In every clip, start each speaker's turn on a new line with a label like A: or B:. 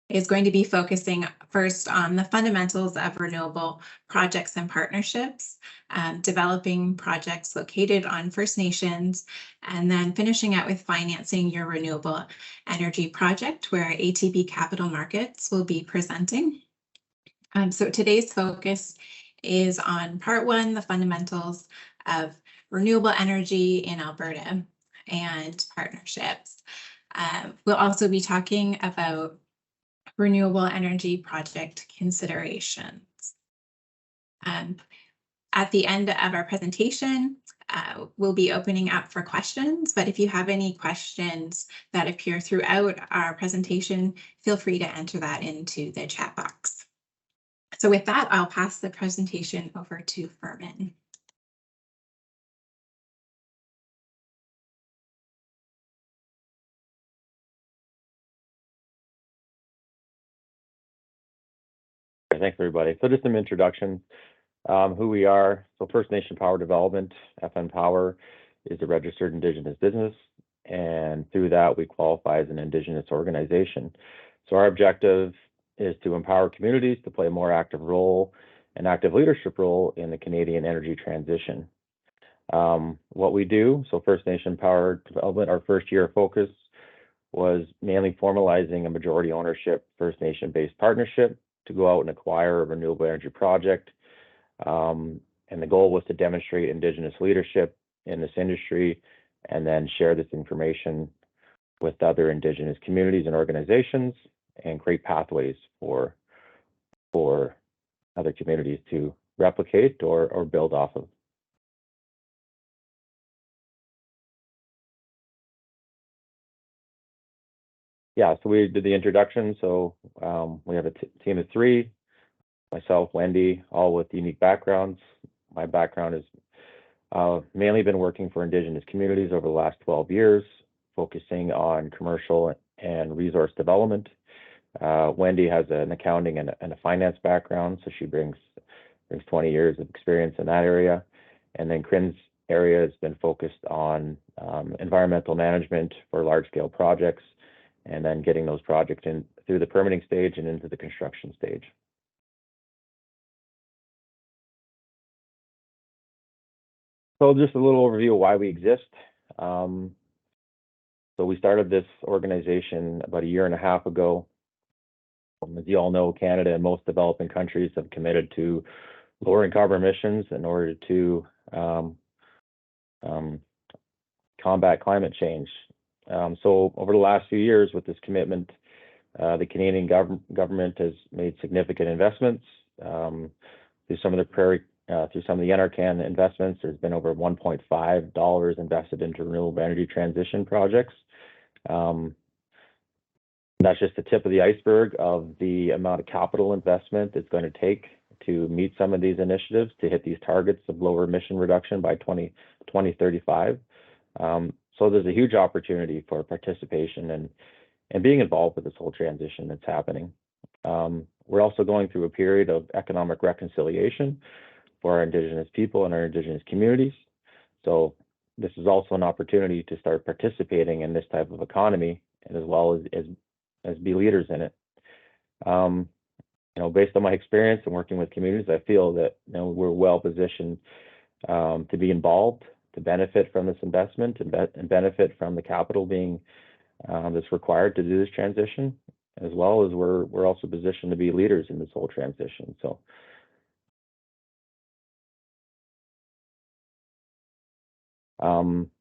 A: is going to be focusing first on the fundamentals of renewable projects and partnerships, developing projects located on First Nations, and then finishing out with financing your renewable energy project, where ATB Capital Markets will be presenting. So today's focus is on part one, the fundamentals of renewable energy in Alberta and partnerships. We'll also be talking about renewable energy project considerations. At the end of our presentation, we'll be opening up for questions, but if you have any questions that appear throughout our presentation, feel free to enter that into the chat box. So with that, I'll pass the presentation over to Furman.
B: Thanks, everybody. So just some introductions, who we are. So First Nation Power Development, FN Power, is a registered Indigenous business, and through that we qualify as an Indigenous organization. So our objective is to empower communities to play a more active role, an active leadership role in the Canadian energy transition. What we do, so First Nation Power Development, our first year of focus was mainly formalizing a majority ownership First Nation-based partnership to go out and acquire a renewable energy project. And the goal was to demonstrate Indigenous leadership in this industry and then share this information with other Indigenous communities and organizations and create pathways for other communities to replicate or build off of. Yeah, so we did the introduction. So we have a team of three, myself, Wendy, all with unique backgrounds. My background is mainly been working for Indigenous communities over the last 12 years, focusing on commercial and resource development. Wendy has an accounting and a finance background, so she brings 20 years of experience in that area. And then Corinne's area has been focused on environmental management for large-scale projects, and then getting those projects in through the permitting stage and into the construction stage. So just a little overview of why we exist. So we started this organization about a year and a half ago. As you all know, Canada and most developing countries have committed to lowering carbon emissions in order to combat climate change. So over the last few years with this commitment, the Canadian government has made significant investments through some of the NRCan investments. There's been over $1.5 invested into renewable energy transition projects. That's just the tip of the iceberg of the amount of capital investment it's going to take to meet some of these initiatives to hit these targets of lower emission reduction by 2035. So there's a huge opportunity for participation and being involved with this whole transition that's happening. We're also going through a period of economic reconciliation for our Indigenous people and our Indigenous communities. So this is also an opportunity to start participating in this type of economy, and as well as be leaders in it. Based on my experience and working with communities, I feel that we're well positioned to be involved, to benefit from this investment, and benefit from the capital being that's required to do this transition, as well as we're also positioned to be leaders in this whole transition. So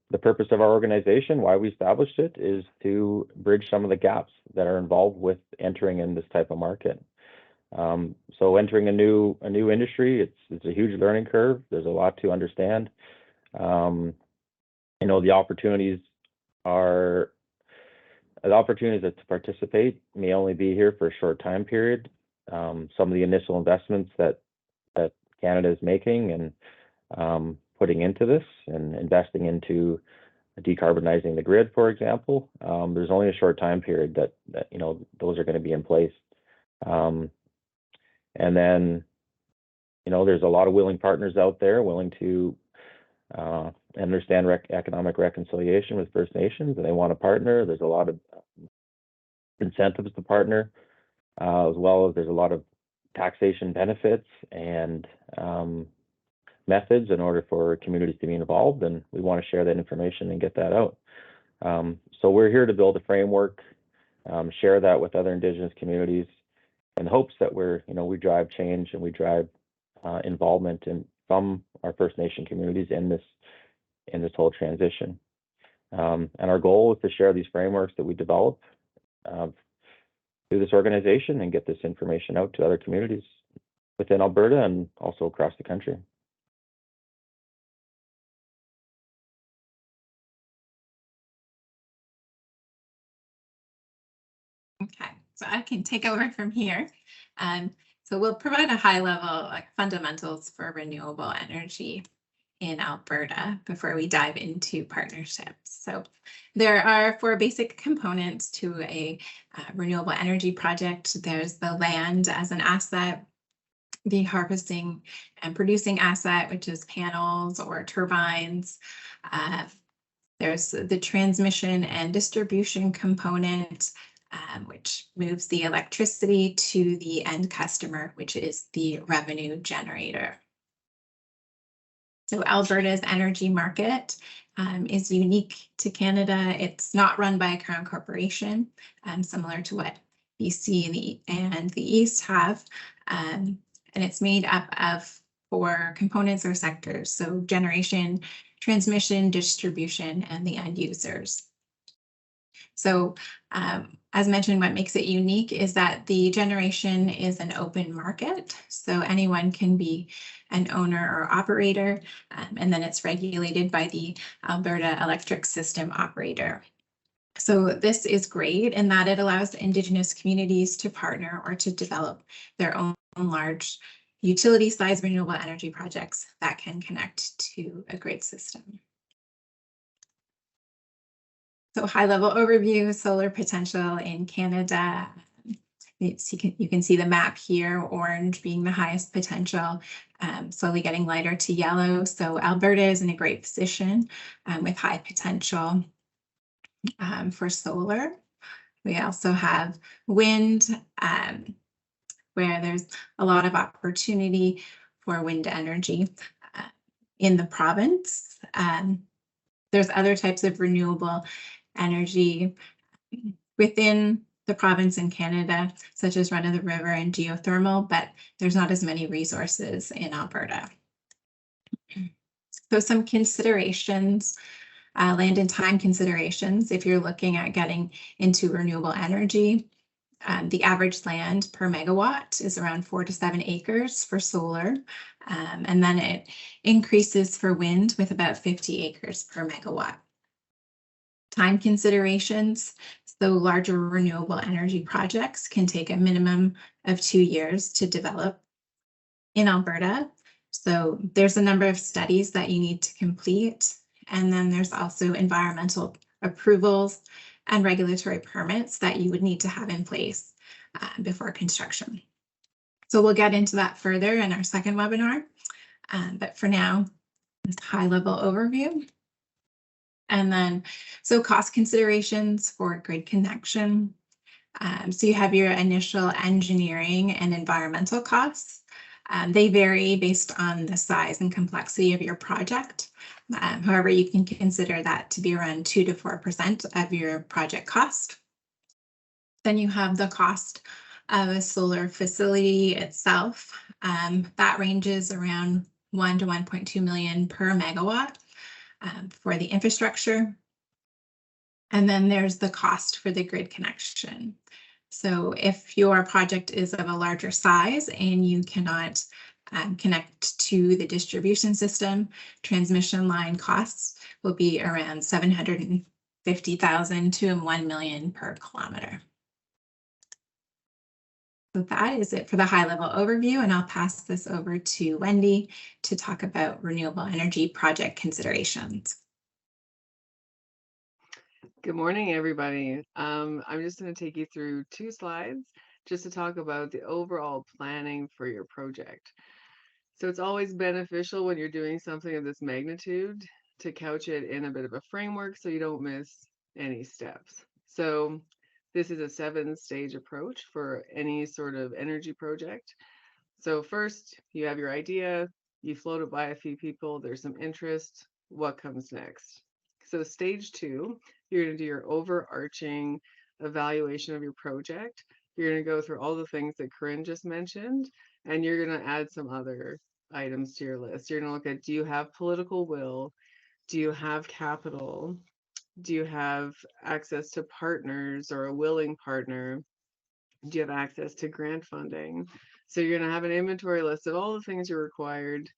B: the purpose of our organization, why we established it, is to bridge some of the gaps that are involved with entering in this type of market. So entering a new industry, it's a huge learning curve. There's a lot to understand. The opportunities to participate may only be here for a short time period. Some of the initial investments that Canada is making and putting into this and investing into decarbonizing the grid, for example, there's only a short time period that those are going to be in place. And then there's a lot of willing partners out there willing to understand economic reconciliation with First Nations, and they want to partner. There's a lot of incentives to partner. as well as there's a lot of taxation benefits and methods in order for communities to be involved, and we want to share that information and get that out. So we're here to build a framework, share that with other Indigenous communities, in hopes that we drive change and we drive involvement from our First Nation communities in this whole transition. And our goal is to share these frameworks that we develop through this organization and get this information out to other communities within Alberta and also across the country.
A: Okay, so I can take over from here. So we'll provide a high level fundamentals for renewable energy in Alberta before we dive into partnerships. So there are 4 basic components to a renewable energy project. There's the land as an asset, the harvesting and producing asset, which is panels or turbines. There's the transmission and distribution component, which moves the electricity to the end customer, which is the revenue generator. So Alberta's energy market is unique to Canada. It's not run by a crown corporation, similar to what BC and the East have. And it's made up of 4 components or sectors. So generation, transmission, distribution, and the end users. So as mentioned, what makes it unique is that the generation is an open market. So anyone can be an owner or operator, and then it's regulated by the Alberta Electric System Operator. So this is great in that it allows Indigenous communities to partner or to develop their own large utility-size renewable energy projects that can connect to a grid system. So high-level overview, solar potential in Canada. You can see the map here, orange being the highest potential, slowly getting lighter to yellow. So Alberta is in a great position with high potential for solar. We also have wind, where there's a lot of opportunity for wind energy in the province. There's other types of renewable energy within the province in Canada, such as run-of-the-river and geothermal, but there's not as many resources in Alberta. So some considerations, land and time considerations, if you're looking at getting into renewable energy. The average land per megawatt is around 4 to 7 acres for solar, and then it increases for wind with about 50 acres per megawatt. Time considerations, so larger renewable energy projects can take a minimum of 2 years to develop in Alberta. So there's a number of studies that you need to complete, and then there's also environmental approvals and regulatory permits that you would need to have in place before construction. So we'll get into that further in our second webinar, but for now, this high-level overview. And then, so cost considerations for grid connection. So you have your initial engineering and environmental costs. They vary based on the size and complexity of your project. However, you can consider that to be around 2 to 4% of your project cost. Then you have the cost of a solar facility itself. That ranges around 1 to 1.2 million per megawatt for the infrastructure. And then there's the cost for the grid connection. So if your project is of a larger size and you cannot connect to the distribution system, transmission line costs will be around 750,000 to 1 million per kilometer. So that is it for the high-level overview, and I'll pass this over to Wendy to talk about renewable energy project considerations.
C: Good morning, everybody. I'm just going to take you through 2 slides just to talk about the overall planning for your project. So it's always beneficial when you're doing something of this magnitude to couch it in a bit of a framework so you don't miss any steps. So This is a 7-stage approach for any sort of energy project. So first, you have your idea, you float it by a few people, there's some interest. What comes next? So stage 2, you're going to do your overarching evaluation of your project. You're going to go through all the things that Corinne just mentioned, and you're going to add some other items to your list. You're going to look at, do you have political will? Do you have capital? Do you have access to partners or a willing partner? Do you have access to grant funding? So you're going to have an inventory list of all the things you're required,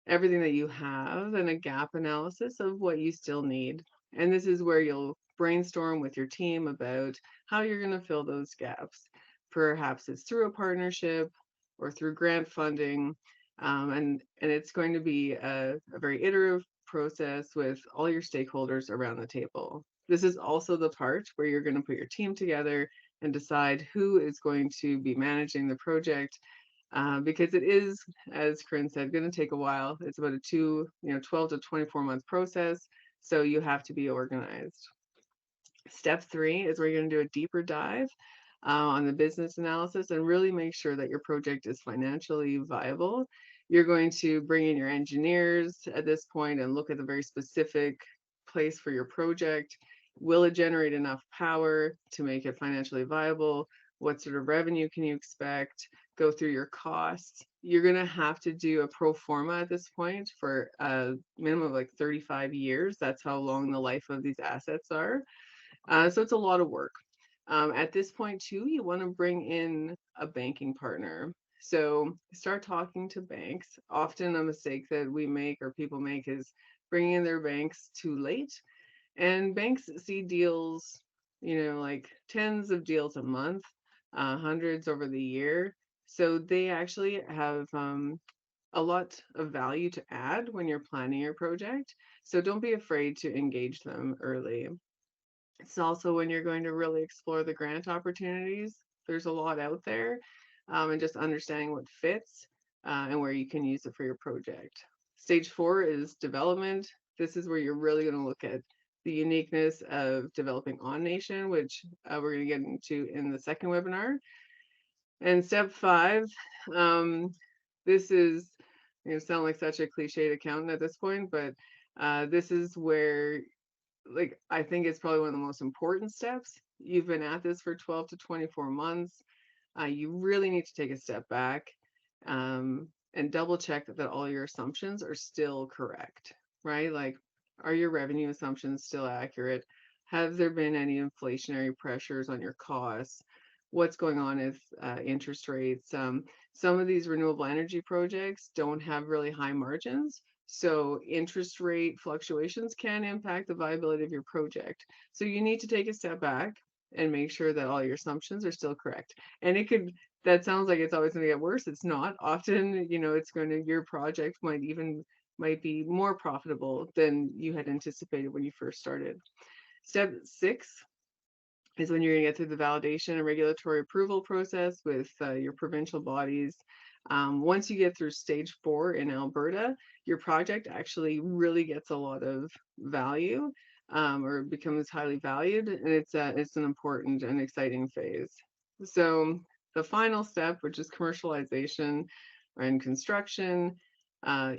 C: everything that you have, and a gap analysis of what you still need. And this is where you'll brainstorm with your team about how you're going to fill those gaps. Perhaps it's through a partnership or through grant funding. And it's going to be a very iterative process with all your stakeholders around the table. This is also the part where you're going to put your team together and decide who is going to be managing the project, because it is, as Corinne said, going to take a while. It's about a 12 to 24 month process. So you have to be organized. Step 3 is where you're going to do a deeper dive on the business analysis and really make sure that your project is financially viable. You're going to bring in your engineers at this point and look at the very specific place for your project. Will it generate enough power to make it financially viable? What sort of revenue can you expect? Go through your costs. You're going to have to do a pro forma at this point for a minimum of like 35 years. That's how long the life of these assets are. So it's a lot of work. At this point too, you want to bring in a banking partner. So start talking to banks. Often a mistake that we make or people make is bringing in their banks too late. And banks see deals, like tens of deals a month, hundreds over the year. So they actually have a lot of value to add when you're planning your project. So don't be afraid to engage them early. It's also when you're going to really explore the grant opportunities. There's a lot out there, and just understanding what fits and where you can use it for your project. Stage 4 is development. This is where you're really going to look at the uniqueness of developing on nation, which we're going to get into in the second webinar. And step 5, this is, sound like such a cliched accountant at this point, but this is where, like, I think it's probably one of the most important steps. You've been at this for 12 to 24 months. You really need to take a step back and double check that all your assumptions are still correct, right? Like, are your revenue assumptions still accurate? Have there been any inflationary pressures on your costs? What's going on with interest rates? Some of these renewable energy projects don't have really high margins. So interest rate fluctuations can impact the viability of your project. So you need to take a step back and make sure that all your assumptions are still correct. And that sounds like it's always going to get worse. It's not. Often, your project might be more profitable than you had anticipated when you first started. Step 6 is when you're going to get through the validation and regulatory approval process with your provincial bodies. Once you get through stage 4 in Alberta, your project actually really gets a lot of value, or becomes highly valued, and it's an important and exciting phase. So the final step, which is commercialization and construction,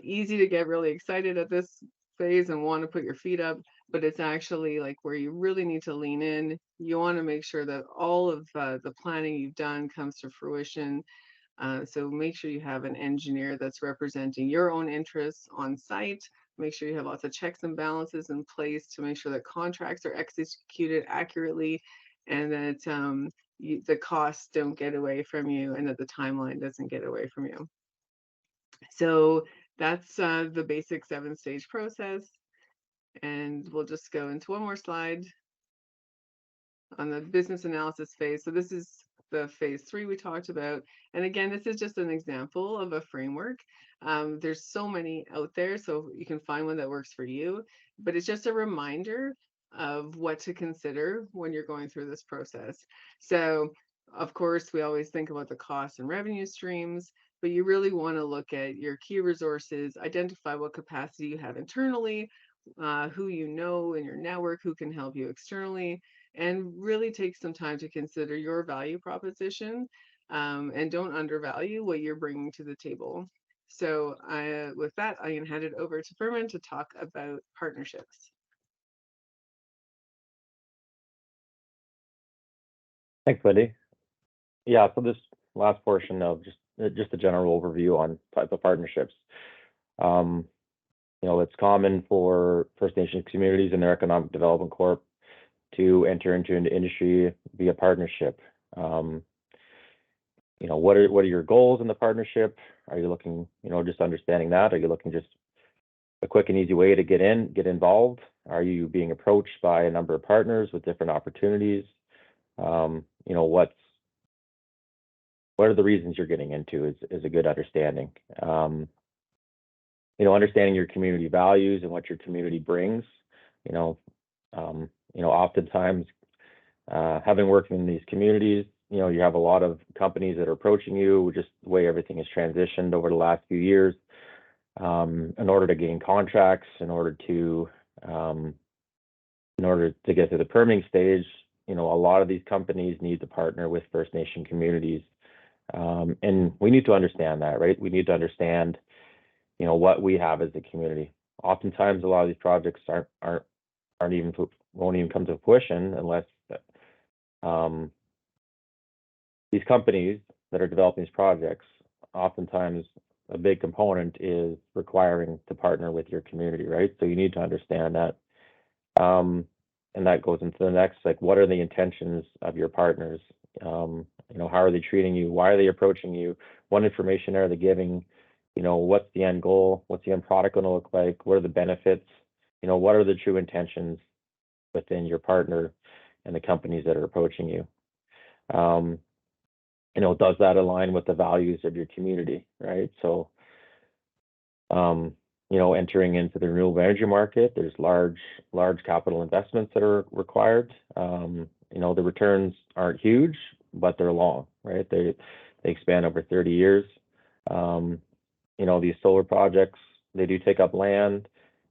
C: easy to get really excited at this phase and want to put your feet up, but it's actually like where you really need to lean in. You want to make sure that all of the planning you've done comes to fruition. So make sure you have an engineer that's representing your own interests on site. Make sure you have lots of checks and balances in place to make sure that contracts are executed accurately, and that the costs don't get away from you, and that the timeline doesn't get away from you. So that's the basic 7-stage process. And we'll just go into one more slide on the business analysis phase. So this is the phase 3 we talked about. And again, this is just an example of a framework. There's so many out there, so you can find one that works for you. But it's just a reminder of what to consider when you're going through this process. So of course, we always think about the costs and revenue streams, but you really want to look at your key resources, identify what capacity you have internally, who you know in your network who can help you externally, and really take some time to consider your value proposition, and don't undervalue what you're bringing to the table. So with that, I'm going to hand it over to Furman to talk about partnerships.
B: Thanks, Wendy. Yeah, so this last portion of just a general overview on type of partnerships. It's common for First Nations communities and their economic development corp to enter into an industry via partnership. What are your goals in the partnership? Are you looking, just understanding that? Are you looking just a quick and easy way to get involved? Are you being approached by a number of partners with different opportunities? What are the reasons you're getting into is a good understanding. Understanding your community values and what your community brings. Oftentimes, having worked in these communities, you have a lot of companies that are approaching you, just the way everything has transitioned over the last few years. In order to gain contracts, in order to get to the permitting stage, a lot of these companies need to partner with First Nation communities. And we need to understand that, right? We need to understand, what we have as a community. Oftentimes, a lot of these projects won't even come to fruition unless these companies that are developing these projects, oftentimes a big component is requiring to partner with your community, right? So you need to understand that. And that goes into the next, like, what are the intentions of your partners? How are they treating you? Why are they approaching you? What information are they giving? What's the end goal? What's the end product going to look like? What are the benefits? What are the true intentions within your partner and the companies that are approaching you? Does that align with the values of your community, right? So, entering into the renewable energy market, there's large capital investments that are required. The returns aren't huge, but they're long, right? They expand over 30 years. These solar projects, they do take up land.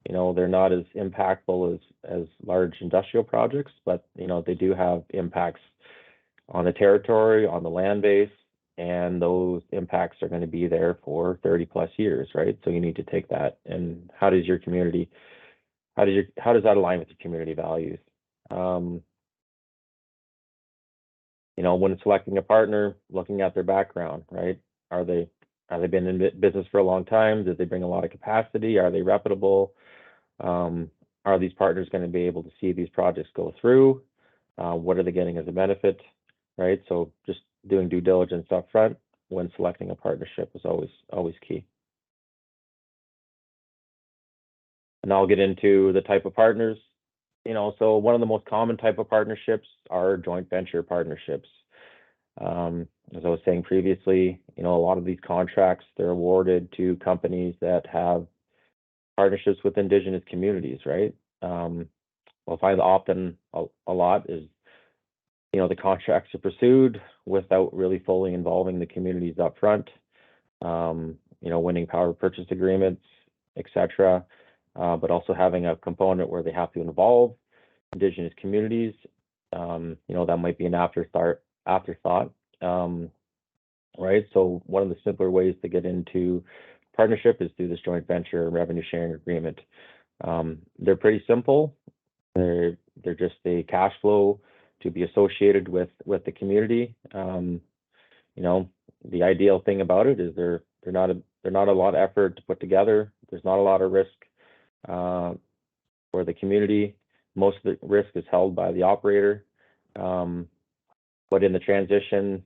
B: They're not as impactful as large industrial projects, but they do have impacts on the territory, on the land base, and those impacts are going to be there for 30 plus years, right? So you need to take that. And how does that align with your community values? When selecting a partner, looking at their background, right? Are they been in business for a long time? Did they bring a lot of capacity? Are they reputable? Are these partners going to be able to see these projects go through? What are they getting as a benefit, right? So just doing due diligence up front when selecting a partnership is always key. And I'll get into the type of partners. So one of the most common type of partnerships are joint venture partnerships. As I was saying previously, a lot of these contracts, they're awarded to companies that have partnerships with Indigenous communities, right? What I find often a lot is, the contracts are pursued without really fully involving the communities up front, winning power purchase agreements, etc. But also having a component where they have to involve Indigenous communities. That might be an afterthought, right? So one of the simpler ways to get into partnership is through this joint venture revenue sharing agreement. They're pretty simple. They're just a cash flow to be associated with the community. The ideal thing about it is they're not a lot of effort to put together. There's not a lot of risk for the community. Most of the risk is held by the operator. But in the transition,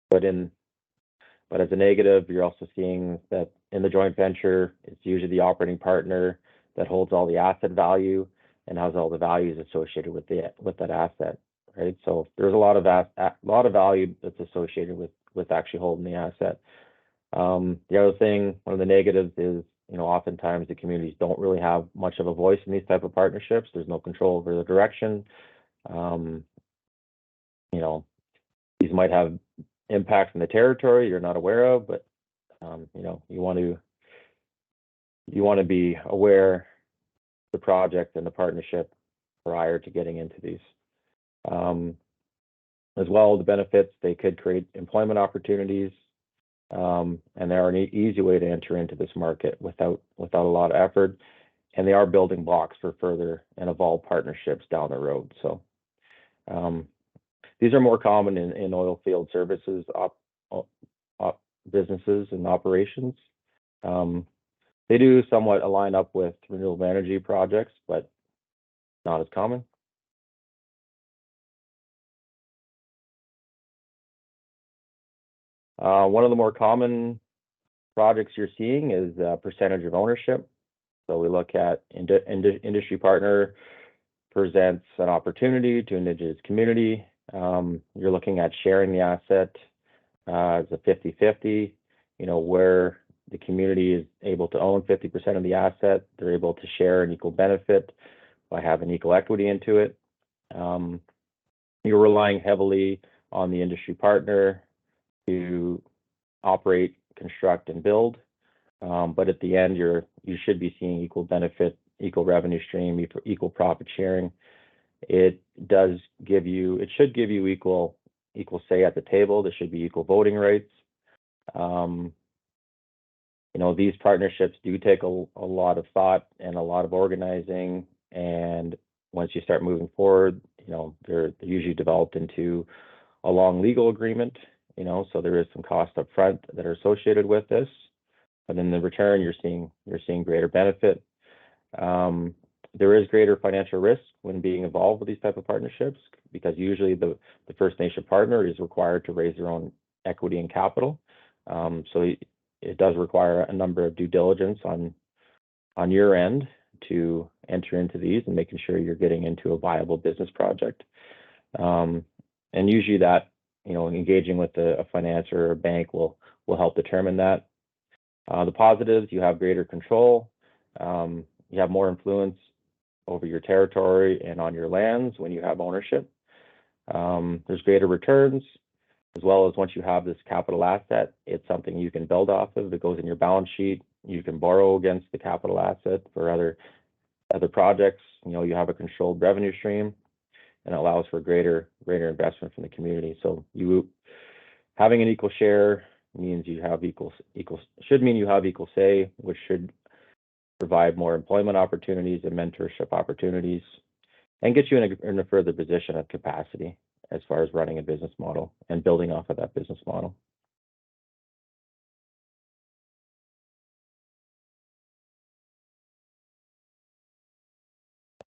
B: but as a negative, you're also seeing that in the joint venture, it's usually the operating partner that holds all the asset value and has all the values associated with that asset, right? So there's a lot of value that's associated with actually holding the asset. The other thing, one of the negatives is, oftentimes the communities don't really have much of a voice in these type of partnerships. There's no control over the direction. These might have impacts in the territory you're not aware of, but you want to be aware of the project and the partnership prior to getting into these. As well, the benefits, they could create employment opportunities, and they are an easy way to enter into this market without a lot of effort, and they are building blocks for further and evolved partnerships down the road. So these are more common in oil field services businesses and operations. They do somewhat align up with renewable energy projects, but not as common. One of the more common projects you're seeing is percentage of ownership. So we look at industry partner presents an opportunity to Indigenous community. You're looking at sharing the asset as a 50-50, where the community is able to own 50% of the asset. They're able to share an equal benefit by having equal equity into it. You're relying heavily on the industry partner to operate, construct, and build. But at the end, you should be seeing equal benefit, equal revenue stream, equal profit sharing. It should give you equal say at the table. There should be equal voting rights. These partnerships do take a lot of thought and a lot of organizing. And once you start moving forward, they're usually developed into a long legal agreement. So there is some cost up front that are associated with this, but in the return, you're seeing greater benefit. There is greater financial risk when being involved with these type of partnerships, because usually the First Nation partner is required to raise their own equity and capital. So it does require a number of due diligence on your end to enter into these and making sure you're getting into a viable business project. And usually that, engaging with a financier or a bank will help determine that. The positives, you have greater control. You have more influence over your territory and on your lands when you have ownership. There's greater returns, as well as once you have this capital asset, it's something you can build off of. It goes in your balance sheet. You can borrow against the capital asset for other projects. You have a controlled revenue stream, and it allows for greater investment from the community. So you having an equal share means you have should mean you have equal say, which should provide more employment opportunities and mentorship opportunities, and get you in a further position of capacity as far as running a business model and building off of that business model.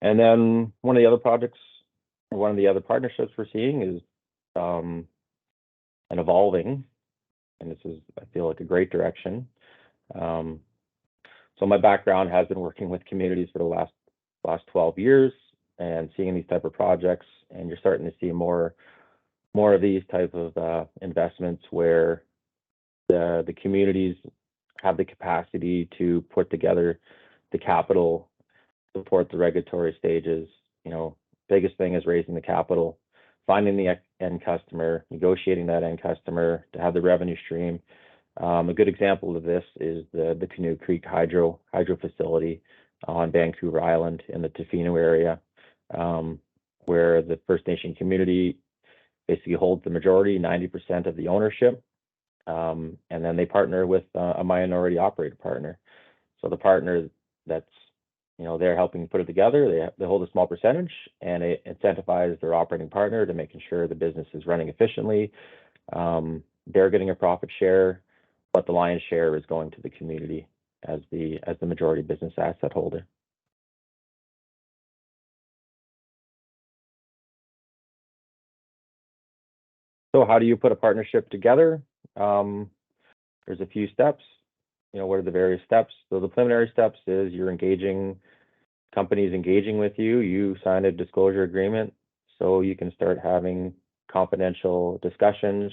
B: And then one of the other partnerships we're seeing is an evolving, and this is, I feel like, a great direction. So my background has been working with communities for the last 12 years and seeing these type of projects, and you're starting to see more of these type of investments where the communities have the capacity to put together the capital, support the regulatory stages. Biggest thing is raising the capital, finding the end customer, negotiating that end customer to have the revenue stream. A good example of this is the Canoe Creek hydro facility on Vancouver Island in the Tofino area, where the First Nation community basically holds the majority, 90% of the ownership, and then they partner with a minority operator partner. So the partner that's they're helping put it together, they hold a small percentage, and it incentivizes their operating partner to making sure the business is running efficiently. They're getting a profit share, but the lion's share is going to the community as the majority business asset holder. So how do you put a partnership together? There's a few steps. What are the various steps? So the preliminary steps is companies engaging with you. You sign a disclosure agreement, so you can start having confidential discussions,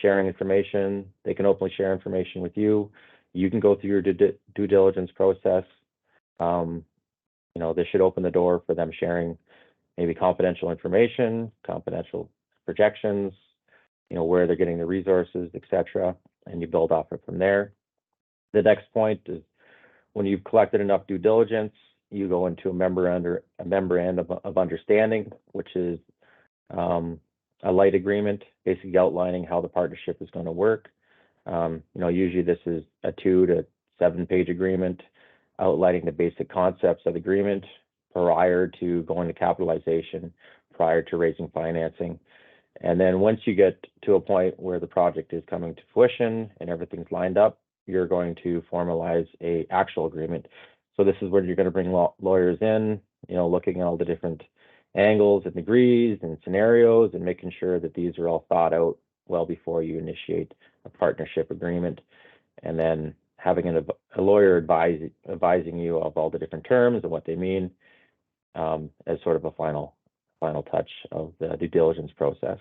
B: sharing information. They can openly share information with you. You can go through your due diligence process. This should open the door for them sharing maybe confidential information, confidential projections, where they're getting the resources, etc., and you build off it from there. The next point is when you've collected enough due diligence, you go into a memorandum of understanding, which is A light agreement, basically outlining how the partnership is going to work. Usually this is a 2 to 7 page agreement outlining the basic concepts of the agreement prior to going to capitalization, prior to raising financing. And then once you get to a point where the project is coming to fruition and everything's lined up, you're going to formalize a actual agreement. So this is where you're going to bring lawyers in, looking at all the different angles and degrees and scenarios and making sure that these are all thought out well before you initiate a partnership agreement. And then having a lawyer advising you of all the different terms and what they mean as sort of a final touch of the due diligence process.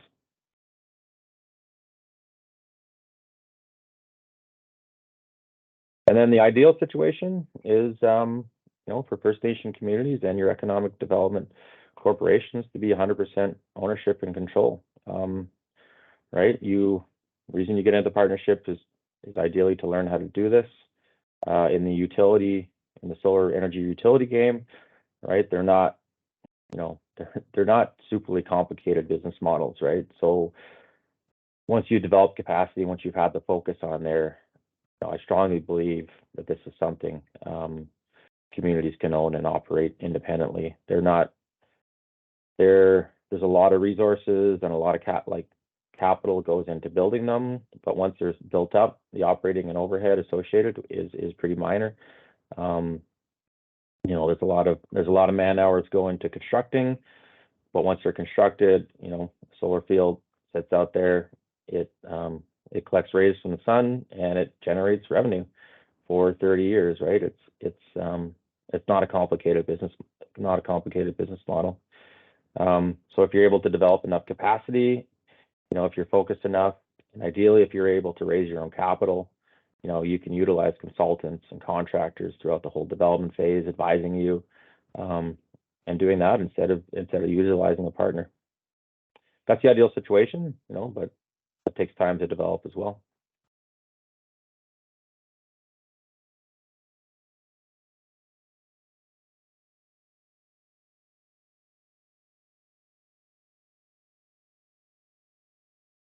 B: And then the ideal situation is, for First Nation communities and your economic development corporations to be 100% ownership and control. Right? Reason you get into the partnership is ideally to learn how to do this in the solar energy utility game. Right? They're not, they're not superly complicated business models, right? So once you develop capacity, once you've had the focus on there, I strongly believe that this is something communities can own and operate independently. There's a lot of resources and a lot of capital goes into building them, but once they're built up, the operating and overhead associated is pretty minor. There's a lot of man hours go into constructing, but once they're constructed, solar field sits out there, it collects rays from the sun and it generates revenue for 30 years, right? It's not a complicated business model. So if you're able to develop enough capacity, if you're focused enough, and ideally if you're able to raise your own capital, you can utilize consultants and contractors throughout the whole development phase, advising you, and doing that instead of utilizing a partner. That's the ideal situation, but it takes time to develop as well.